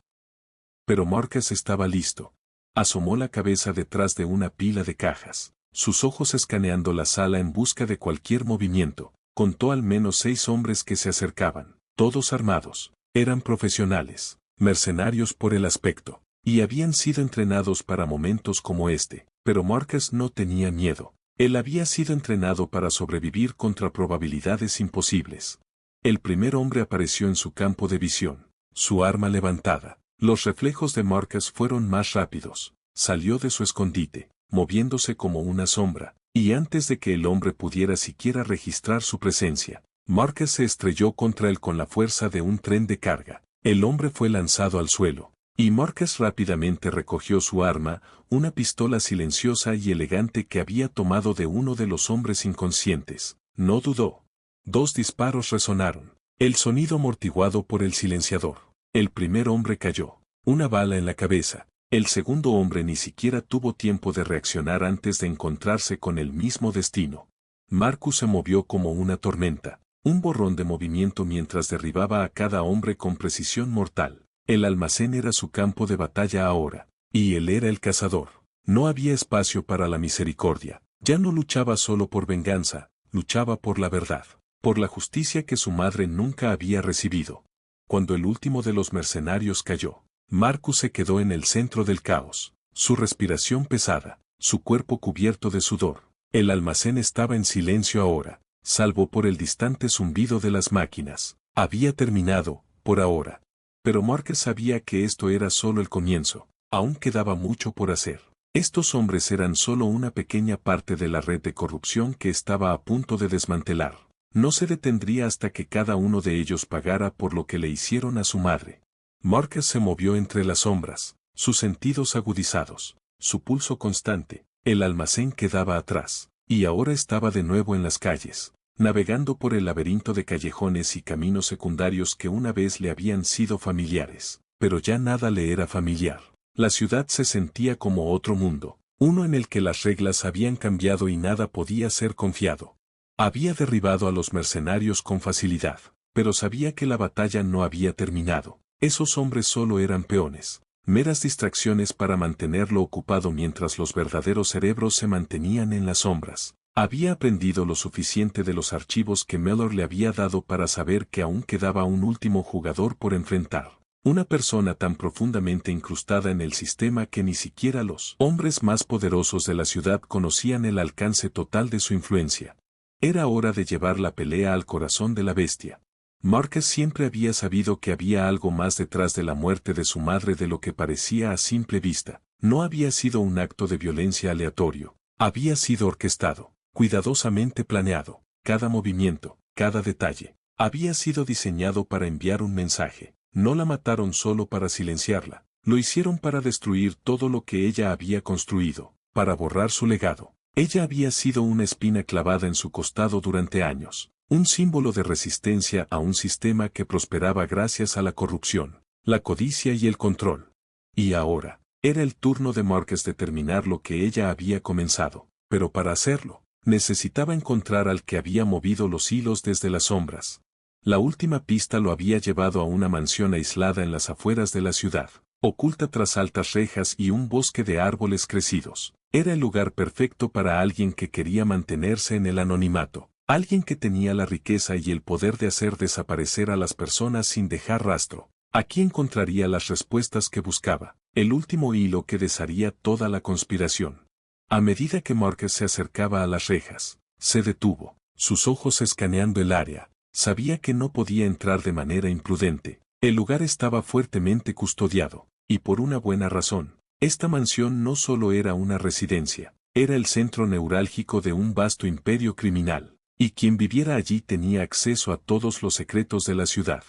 Pero Marcus estaba listo. Asomó la cabeza detrás de una pila de cajas, sus ojos escaneando la sala en busca de cualquier movimiento. Contó al menos 6 hombres que se acercaban, todos armados. Eran profesionales, mercenarios por el aspecto, y habían sido entrenados para momentos como este. Pero Marcus no tenía miedo. Él había sido entrenado para sobrevivir contra probabilidades imposibles. El primer hombre apareció en su campo de visión, su arma levantada. Los reflejos de Marcus fueron más rápidos. Salió de su escondite, moviéndose como una sombra, y antes de que el hombre pudiera siquiera registrar su presencia, Marcus se estrelló contra él con la fuerza de un tren de carga. El hombre fue lanzado al suelo, y Marcus rápidamente recogió su arma, una pistola silenciosa y elegante que había tomado de uno de los hombres inconscientes. No dudó. 2 disparos resonaron, el sonido amortiguado por el silenciador. El primer hombre cayó, una bala en la cabeza. El segundo hombre ni siquiera tuvo tiempo de reaccionar antes de encontrarse con el mismo destino. Marcus se movió como una tormenta, un borrón de movimiento mientras derribaba a cada hombre con precisión mortal. El almacén era su campo de batalla ahora, y él era el cazador. No había espacio para la misericordia. Ya no luchaba solo por venganza, luchaba por la verdad, por la justicia que su madre nunca había recibido. Cuando el último de los mercenarios cayó, Marcus se quedó en el centro del caos, su respiración pesada, su cuerpo cubierto de sudor. El almacén estaba en silencio ahora, salvo por el distante zumbido de las máquinas. Había terminado, por ahora. Pero Marcus sabía que esto era solo el comienzo, aún quedaba mucho por hacer. Estos hombres eran solo una pequeña parte de la red de corrupción que estaba a punto de desmantelar. No se detendría hasta que cada uno de ellos pagara por lo que le hicieron a su madre. Marcus se movió entre las sombras, sus sentidos agudizados, su pulso constante. El almacén quedaba atrás, y ahora estaba de nuevo en las calles, navegando por el laberinto de callejones y caminos secundarios que una vez le habían sido familiares, pero ya nada le era familiar. La ciudad se sentía como otro mundo, uno en el que las reglas habían cambiado y nada podía ser confiado. Había derribado a los mercenarios con facilidad, pero sabía que la batalla no había terminado. Esos hombres solo eran peones, meras distracciones para mantenerlo ocupado mientras los verdaderos cerebros se mantenían en las sombras. Había aprendido lo suficiente de los archivos que Mellor le había dado para saber que aún quedaba un último jugador por enfrentar. Una persona tan profundamente incrustada en el sistema que ni siquiera los hombres más poderosos de la ciudad conocían el alcance total de su influencia. Era hora de llevar la pelea al corazón de la bestia. Marcus siempre había sabido que había algo más detrás de la muerte de su madre de lo que parecía a simple vista. No había sido un acto de violencia aleatorio. Había sido orquestado, cuidadosamente planeado. Cada movimiento, cada detalle, había sido diseñado para enviar un mensaje. No la mataron solo para silenciarla. Lo hicieron para destruir todo lo que ella había construido, para borrar su legado. Ella había sido una espina clavada en su costado durante años, un símbolo de resistencia a un sistema que prosperaba gracias a la corrupción, la codicia y el control. Y ahora, era el turno de Marcus de terminar lo que ella había comenzado, pero para hacerlo, necesitaba encontrar al que había movido los hilos desde las sombras. La última pista lo había llevado a una mansión aislada en las afueras de la ciudad, oculta tras altas rejas y un bosque de árboles crecidos. Era el lugar perfecto para alguien que quería mantenerse en el anonimato, alguien que tenía la riqueza y el poder de hacer desaparecer a las personas sin dejar rastro. Aquí encontraría las respuestas que buscaba, el último hilo que desharía toda la conspiración. A medida que Marcus se acercaba a las rejas, se detuvo, sus ojos escaneando el área. Sabía que no podía entrar de manera imprudente. El lugar estaba fuertemente custodiado, y por una buena razón. Esta mansión no solo era una residencia, era el centro neurálgico de un vasto imperio criminal, y quien viviera allí tenía acceso a todos los secretos de la ciudad.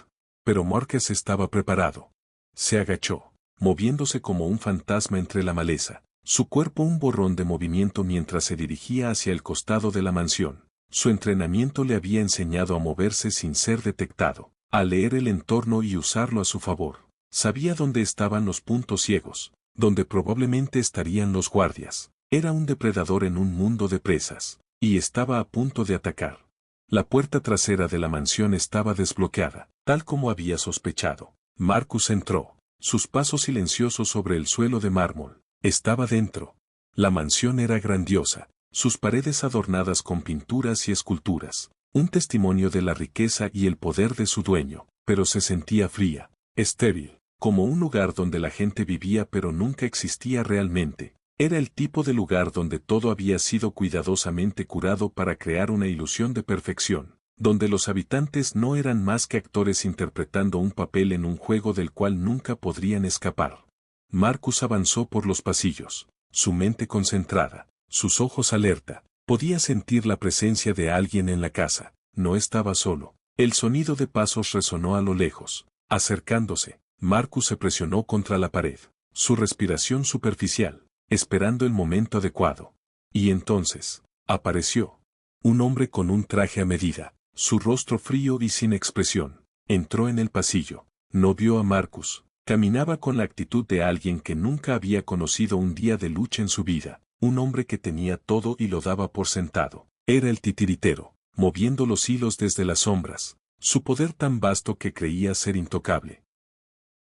Pero Marcus estaba preparado. Se agachó, moviéndose como un fantasma entre la maleza, su cuerpo un borrón de movimiento mientras se dirigía hacia el costado de la mansión. Su entrenamiento le había enseñado a moverse sin ser detectado, a leer el entorno y usarlo a su favor. Sabía dónde estaban los puntos ciegos, donde probablemente estarían los guardias. Era un depredador en un mundo de presas, y estaba a punto de atacar. La puerta trasera de la mansión estaba desbloqueada, tal como había sospechado. Marcus entró, sus pasos silenciosos sobre el suelo de mármol. Estaba dentro. La mansión era grandiosa, sus paredes adornadas con pinturas y esculturas, un testimonio de la riqueza y el poder de su dueño, pero se sentía fría, estéril, como un lugar donde la gente vivía pero nunca existía realmente. Era el tipo de lugar donde todo había sido cuidadosamente curado para crear una ilusión de perfección, donde los habitantes no eran más que actores interpretando un papel en un juego del cual nunca podrían escapar. Marcus avanzó por los pasillos, su mente concentrada, sus ojos alerta. Podía sentir la presencia de alguien en la casa. No estaba solo. El sonido de pasos resonó a lo lejos. Acercándose, Marcus se presionó contra la pared, su respiración superficial, esperando el momento adecuado. Y entonces, apareció. Un hombre con un traje a medida, su rostro frío y sin expresión. Entró en el pasillo. No vio a Marcus. Caminaba con la actitud de alguien que nunca había conocido un día de lucha en su vida. Un hombre que tenía todo y lo daba por sentado. Era el titiritero, moviendo los hilos desde las sombras, su poder tan vasto que creía ser intocable.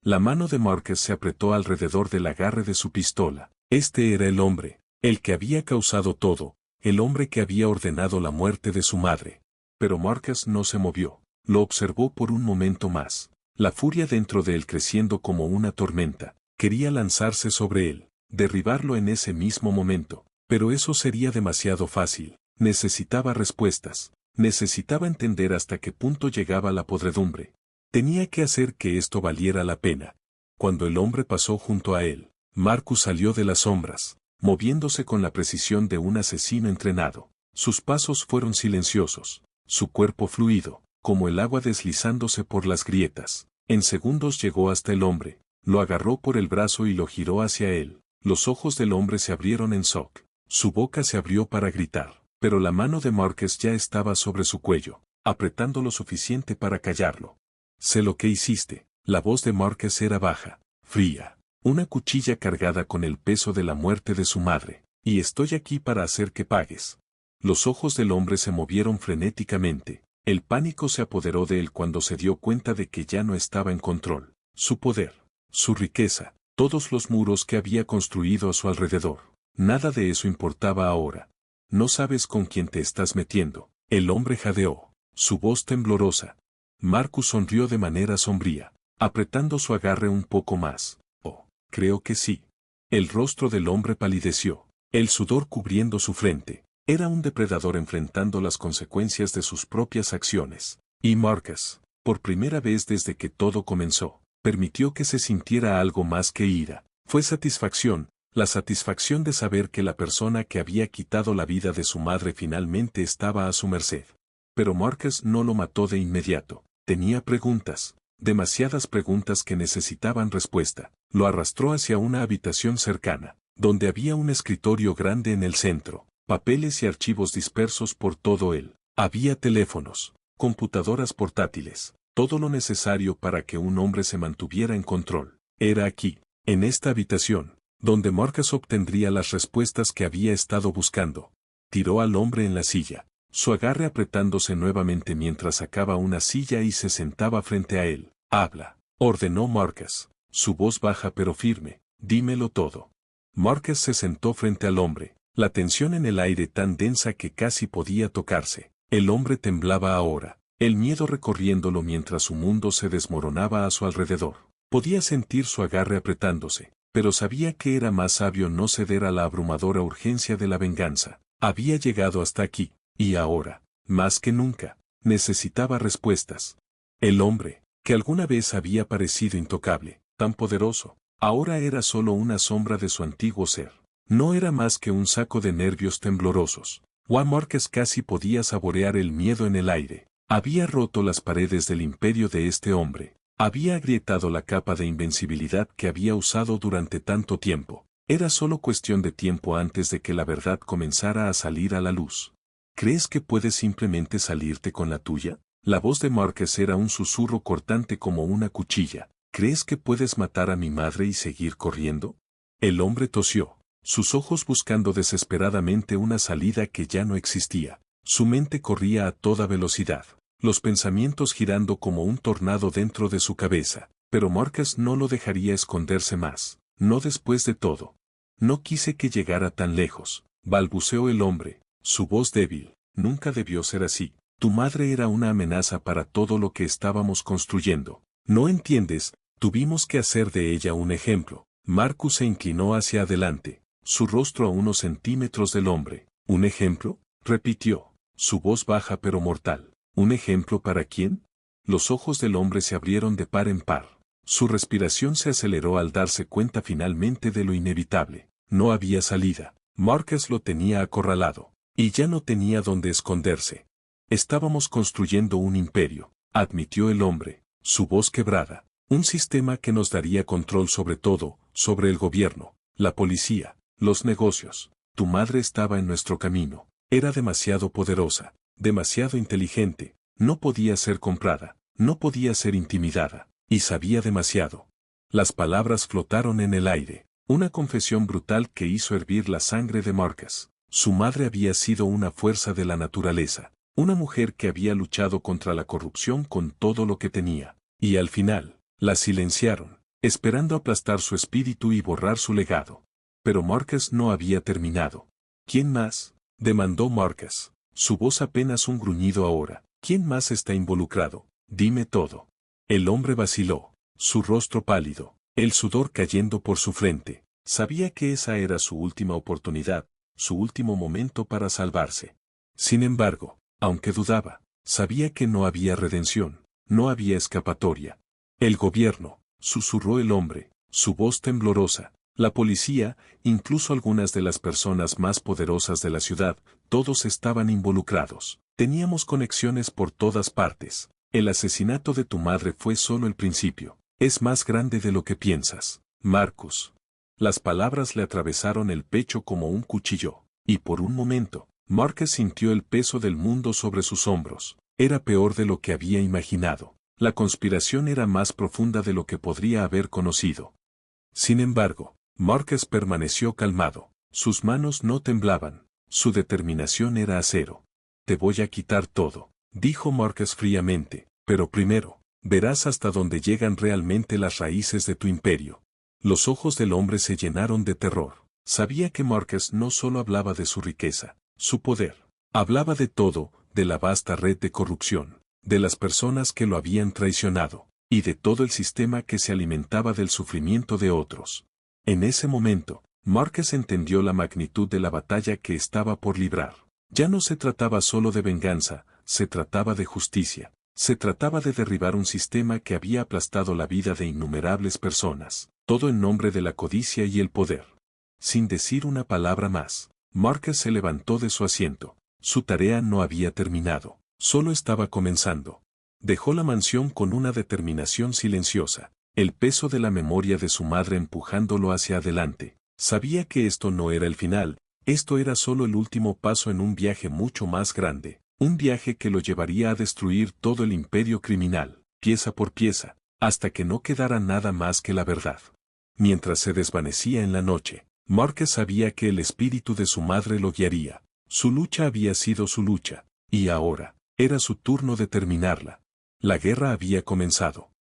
La mano de Marcus se apretó alrededor del agarre de su pistola. Este era el hombre, el que había causado todo, el hombre que había ordenado la muerte de su madre. Pero Marcus no se movió, lo observó por un momento más, la furia dentro de él creciendo como una tormenta. Quería lanzarse sobre él, derribarlo en ese mismo momento, pero eso sería demasiado fácil. Necesitaba respuestas, necesitaba entender hasta qué punto llegaba la podredumbre. Tenía que hacer que esto valiera la pena. Cuando el hombre pasó junto a él, Marcus salió de las sombras, moviéndose con la precisión de un asesino entrenado. Sus pasos fueron silenciosos, su cuerpo fluido, como el agua deslizándose por las grietas. En segundos llegó hasta el hombre, lo agarró por el brazo y lo giró hacia él. Los ojos del hombre se abrieron en shock. Su boca se abrió para gritar, pero la mano de Marcus ya estaba sobre su cuello, apretando lo suficiente para callarlo. Sé lo que hiciste. La voz de Marcus era baja, fría, una cuchilla cargada con el peso de la muerte de su madre, y estoy aquí para hacer que pagues. Los ojos del hombre se movieron frenéticamente. El pánico se apoderó de él cuando se dio cuenta de que ya no estaba en control. Su poder, su riqueza, todos los muros que había construido a su alrededor. Nada de eso importaba ahora. No sabes con quién te estás metiendo. El hombre jadeó, su voz temblorosa. Marcus sonrió de manera sombría, apretando su agarre un poco más. Oh, creo que sí. El rostro del hombre palideció, el sudor cubriendo su frente. Era un depredador enfrentando las consecuencias de sus propias acciones. Y Marcus, por primera vez desde que todo comenzó, permitió que se sintiera algo más que ira. Fue satisfacción, la satisfacción de saber que la persona que había quitado la vida de su madre finalmente estaba a su merced. Pero Marcus no lo mató de inmediato. Tenía preguntas, demasiadas preguntas que necesitaban respuesta. Lo arrastró hacia una habitación cercana, donde había un escritorio grande en el centro, papeles y archivos dispersos por todo él. Había teléfonos, computadoras portátiles, todo lo necesario para que un hombre se mantuviera en control. Era aquí, en esta habitación, donde Marcus obtendría las respuestas que había estado buscando. Tiró al hombre en la silla, su agarre apretándose nuevamente mientras sacaba una silla y se sentaba frente a él. Habla, ordenó Marcus, su voz baja pero firme, dímelo todo. Marcus se sentó frente al hombre, la tensión en el aire tan densa que casi podía tocarse. El hombre temblaba ahora, el miedo recorriéndolo mientras su mundo se desmoronaba a su alrededor. Podía sentir su agarre apretándose, pero sabía que era más sabio no ceder a la abrumadora urgencia de la venganza. Había llegado hasta aquí, y ahora, más que nunca, necesitaba respuestas. El hombre, que alguna vez había parecido intocable, tan poderoso, ahora era solo una sombra de su antiguo ser. No era más que un saco de nervios temblorosos. Juan Marcus casi podía saborear el miedo en el aire. Había roto las paredes del imperio de este hombre. Había agrietado la capa de invencibilidad que había usado durante tanto tiempo. Era solo cuestión de tiempo antes de que la verdad comenzara a salir a la luz. ¿Crees que puedes simplemente salirte con la tuya? La voz de Marcus era un susurro cortante como una cuchilla. ¿Crees que puedes matar a mi madre y seguir corriendo? El hombre tosió, sus ojos buscando desesperadamente una salida que ya no existía. Su mente corría a toda velocidad, los pensamientos girando como un tornado dentro de su cabeza, pero Marcus no lo dejaría esconderse más, no después de todo. No quise que llegara tan lejos, balbuceó el hombre, su voz débil. Nunca debió ser así. Tu madre era una amenaza para todo lo que estábamos construyendo. ¿No entiendes? Tuvimos que hacer de ella un ejemplo. Marcus se inclinó hacia adelante, su rostro a unos centímetros del hombre. ¿Un ejemplo? Repitió, su voz baja pero mortal. ¿Un ejemplo para quién? Los ojos del hombre se abrieron de par en par. Su respiración se aceleró al darse cuenta finalmente de lo inevitable. No había salida. Marcus lo tenía acorralado, y ya no tenía dónde esconderse. Estábamos construyendo un imperio, admitió el hombre, su voz quebrada. Un sistema que nos daría control sobre todo, sobre el gobierno, la policía, los negocios. Tu madre estaba en nuestro camino. Era demasiado poderosa, demasiado inteligente. No podía ser comprada, no podía ser intimidada, y sabía demasiado. Las palabras flotaron en el aire, una confesión brutal que hizo hervir la sangre de Marcus. Su madre había sido una fuerza de la naturaleza, una mujer que había luchado contra la corrupción con todo lo que tenía, y al final, la silenciaron, esperando aplastar su espíritu y borrar su legado. Pero Marcus no había terminado. ¿Quién más? Demandó Marcus, su voz apenas un gruñido ahora. ¿Quién más está involucrado? Dime todo. El hombre vaciló, su rostro pálido, el sudor cayendo por su frente. Sabía que esa era su última oportunidad, su último momento para salvarse. Sin embargo, aunque dudaba, sabía que no había redención, no había escapatoria. El gobierno, susurró el hombre, su voz temblorosa, la policía, incluso algunas de las personas más poderosas de la ciudad, todos estaban involucrados. Teníamos conexiones por todas partes. El asesinato de tu madre fue solo el principio. Es más grande de lo que piensas, Marcus. Las palabras le atravesaron el pecho como un cuchillo, y por un momento, Marcus sintió el peso del mundo sobre sus hombros. Era peor de lo que había imaginado. La conspiración era más profunda de lo que podría haber conocido. Sin embargo, Marcus permaneció calmado. Sus manos no temblaban. Su determinación era acero. Te voy a quitar todo, dijo Marcus fríamente, pero primero, verás hasta dónde llegan realmente las raíces de tu imperio. Los ojos del hombre se llenaron de terror. Sabía que Marcus no solo hablaba de su riqueza, su poder. Hablaba de todo, de la vasta red de corrupción, de las personas que lo habían traicionado, y de todo el sistema que se alimentaba del sufrimiento de otros. En ese momento, Marcus entendió la magnitud de la batalla que estaba por librar. Ya no se trataba solo de venganza, se trataba de justicia. Se trataba de derribar un sistema que había aplastado la vida de innumerables personas, todo en nombre de la codicia y el poder. Sin decir una palabra más, Marcus se levantó de su asiento. Su tarea no había terminado, solo estaba comenzando. Dejó la mansión con una determinación silenciosa, el peso de la memoria de su madre empujándolo hacia adelante. Sabía que esto no era el final, esto era solo el último paso en un viaje mucho más grande. Un viaje que lo llevaría a destruir todo el imperio criminal, pieza por pieza, hasta que no quedara nada más que la verdad. Mientras se desvanecía en la noche, Marcus sabía que el espíritu de su madre lo guiaría. Su lucha había sido su lucha, y ahora, era su turno de terminarla. La guerra había comenzado.